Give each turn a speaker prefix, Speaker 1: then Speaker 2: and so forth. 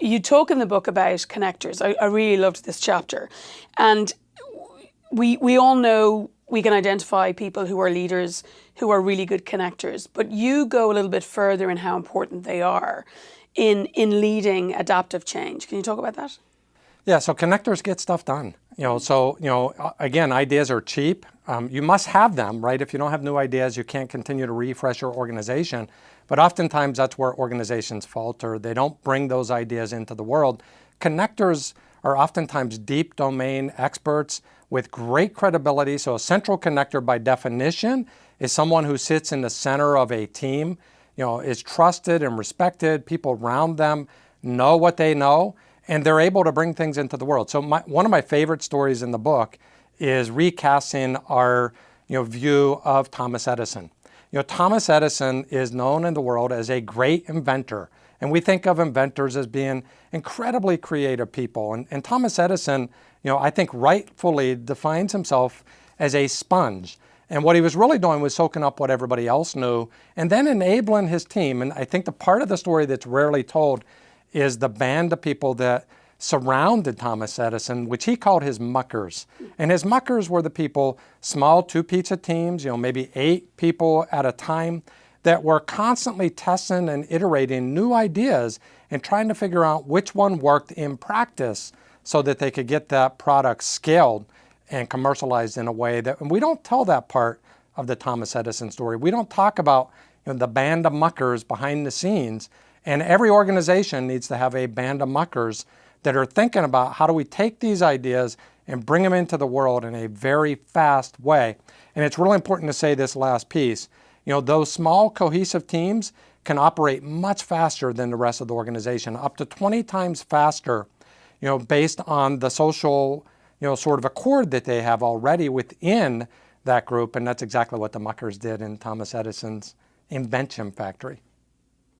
Speaker 1: you talk in the book about connectors. I really loved this chapter. And we all know we can identify people who are leaders, who are really good connectors, but you go a little bit further in how important they are in leading adaptive change. Can you talk about that?
Speaker 2: Yeah, so connectors get stuff done. Again, ideas are cheap. You must have them, right? If you don't have new ideas, you can't continue to refresh your organization. But oftentimes that's where organizations falter. They don't bring those ideas into the world. Connectors are oftentimes deep domain experts with great credibility. So a central connector by definition is someone who sits in the center of a team, is trusted and respected. People around them know what they know, and they're able to bring things into the world. So one of my favorite stories in the book is recasting our view of Thomas Edison. Thomas Edison is known in the world as a great inventor, and we think of inventors as being incredibly creative people. And Thomas Edison, I think rightfully defines himself as a sponge. And what he was really doing was soaking up what everybody else knew and then enabling his team. And I think the part of the story that's rarely told is the band of people that surrounded Thomas Edison, which he called his muckers. And his muckers were the people, small two-pizza teams, maybe 8 people at a time, that were constantly testing and iterating new ideas and trying to figure out which one worked in practice so that they could get that product scaled and commercialized in a way that, and we don't tell that part of the Thomas Edison story. We don't talk about the band of muckers behind the scenes. And every organization needs to have a band of muckers that are thinking about how do we take these ideas and bring them into the world in a very fast way. And it's really important to say this last piece. Those small cohesive teams can operate much faster than the rest of the organization, up to 20 times faster, based on the social, sort of accord that they have already within that group. And that's exactly what the muckers did in Thomas Edison's invention factory.